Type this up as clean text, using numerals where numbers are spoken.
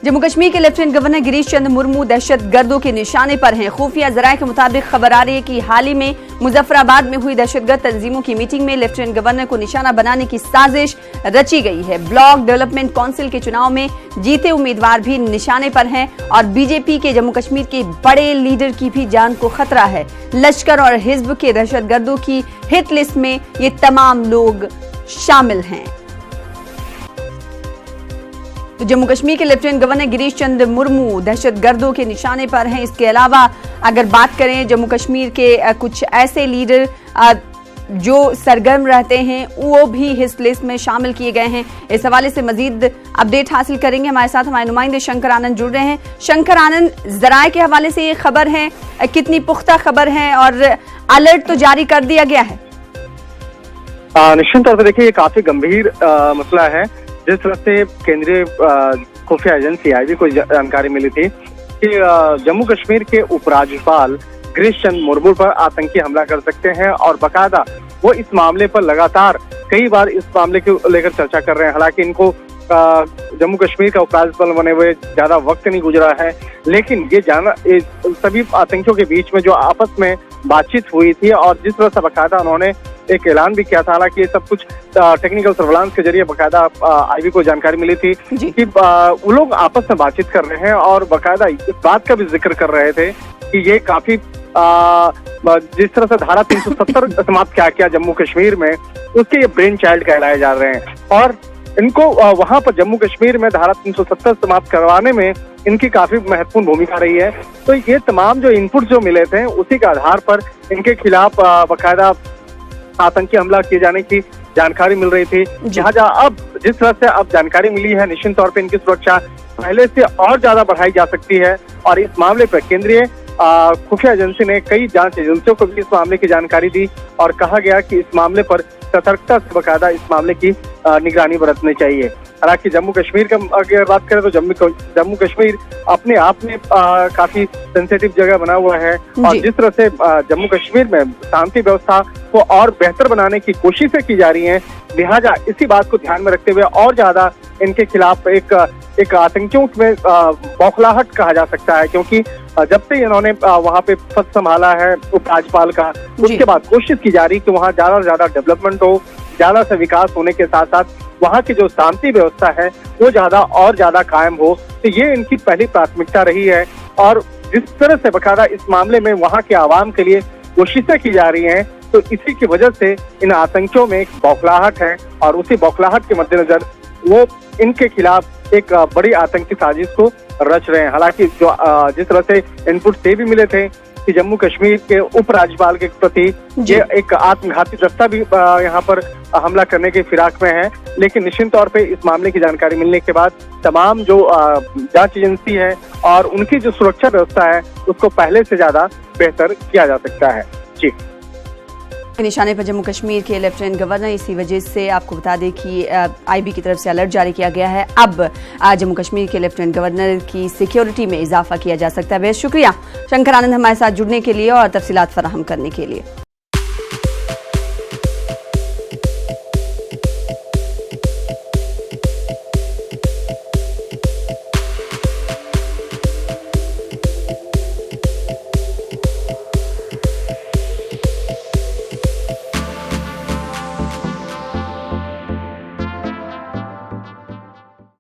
जम्मू कश्मीर के lieutenant governor Girish Chandra Murmu दहशत गर्दों के निशाने पर हैं। खुफिया जराये के मुताबिक खबर आ रही है कि हाल ही में मुजफ्फराबाद में हुई दहशतगर्द तंजीमों की मीटिंग में लेफ्टिनेंट गवर्नर को निशाना बनाने की साजिश रची गई है। ब्लॉक डेवलपमेंट काउंसिल के चुनाव में जीते उम्मीदवार भी निशाने पर हैं और बीजेपी के जम्मू कश्मीर के बड़े लीडर की भी जान को खतरा है। लश्कर और हिजब के दहशतगर्दों की हिट लिस्ट में ये तमाम लोग शामिल हैं। तो जम्मू कश्मीर के लेफ्टिनेंट गवर्नर गिरीश चंद्र मुर्मू दहशतगर्दों के निशाने पर हैं। इसके अलावा अगर बात करें जम्मू कश्मीर के कुछ ऐसे लीडर जो सरगर्म रहते हैं वो भी इस लिस्ट में शामिल किए गए हैं। इस हवाले से मजीद अपडेट हासिल करेंगे। हमारे साथ हमारे नुमाइंदे शंकर आनंद जुड़ रहे हैं। शंकर आनंद, जराये के हवाले से ये खबर है, कितनी पुख्ता खबर है और अलर्ट तो जारी कर दिया गया है? निश्चित तौर पर देखिए, ये काफी गंभीर मसला है। जिस तरह से केंद्रीय खुफिया एजेंसी आईबी को जानकारी मिली थी कि जम्मू कश्मीर के उपराज्यपाल गिरीश चंद्र मुर्मू पर आतंकी हमला कर सकते हैं और बाकायदा वो इस मामले पर लगातार कई बार इस मामले को लेकर चर्चा कर रहे हैं। हालांकि इनको जम्मू कश्मीर का उपराज्यपाल बने हुए ज्यादा वक्त नहीं गुजरा है, लेकिन ये सभी आतंकियों के बीच में जो आपस में बातचीत हुई थी और जिस तरह से बाकायदा उन्होंने एक ऐलान भी किया था, हालांकि ये सब कुछ टेक्निकल सर्विलांस के जरिए बाकायदा आईबी को जानकारी मिली थी कि वो लोग आपस में बातचीत कर रहे हैं और बाकायदा इस बात का भी जिक्र कर रहे थे कि ये काफी जिस तरह से धारा 370 समाप्त किया जम्मू कश्मीर में, उसके ये ब्रेन चाइल्ड कहलाए जा रहे हैं और इनको वहां पर जम्मू कश्मीर में धारा 370 समाप्त करवाने में इनकी काफी महत्वपूर्ण भूमिका रही है। तो ये तमाम जो इनपुट जो मिले थे उसी के आधार पर इनके खिलाफ बाकायदा आतंकी हमला किए जाने की जानकारी मिल रही थी। जहां अब जिस तरह से अब जानकारी मिली है, निश्चित तौर पे इनकी सुरक्षा पहले से और ज्यादा बढ़ाई जा सकती है और इस मामले पर केंद्रीय खुफिया एजेंसी ने कई जांच एजेंसियों को भी इस मामले की जानकारी दी और कहा गया कि इस मामले पर सतर्कता से बाकायदा इस मामले की निगरानी बरतनी चाहिए। हालांकि जम्मू कश्मीर का अगर बात करें तो जम्मू कश्मीर अपने आप में काफी सेंसिटिव जगह बना हुआ है और जिस तरह से जम्मू कश्मीर में शांति व्यवस्था को और बेहतर बनाने की कोशिशें की जा रही हैं, लिहाजा इसी बात को ध्यान में रखते हुए और ज्यादा इनके खिलाफ एक आतंकियों में बौखलाहट कहा जा सकता है, क्योंकि जब से इन्होंने वहां पे पद संभाला है उपराज्यपाल का, उसके बाद कोशिश की जा रही कि वहाँ ज्यादा से ज्यादा डेवलपमेंट हो, ज्यादा से विकास होने के साथ साथ वहाँ की जो शांति व्यवस्था है वो ज्यादा कायम हो। तो ये इनकी पहली प्राथमिकता रही है और जिस तरह से बाकायदा इस मामले में वहाँ के आवाम के लिए कोशिशें की जा रही हैं, तो इसी की वजह से इन आतंकियों में एक बौखलाहट है और उसी बौखलाहट के मद्देनजर वो इनके खिलाफ एक बड़ी आतंकी साजिश को रच रहे हैं। हालांकि जो जिस तरह से इनपुट से भी मिले थे कि जम्मू कश्मीर के उपराज्यपाल के प्रति ये एक आत्मघाती दस्ता भी यहाँ पर हमला करने के फिराक में है, लेकिन निश्चित तौर पे इस मामले की जानकारी मिलने के बाद तमाम जो जांच एजेंसी है और उनकी जो सुरक्षा व्यवस्था है उसको पहले से ज्यादा बेहतर किया जा सकता है। जी, निशाने पर जम्मू कश्मीर के लेफ्टिनेंट गवर्नर, इसी वजह से आपको बता दें कि आईबी की तरफ से अलर्ट जारी किया गया है। अब जम्मू कश्मीर के लेफ्टिनेंट गवर्नर की सिक्योरिटी में इजाफा किया जा सकता है। बेहद शुक्रिया शंकर आनंद हमारे साथ जुड़ने के लिए और तफसीलात फराहम करने के लिए।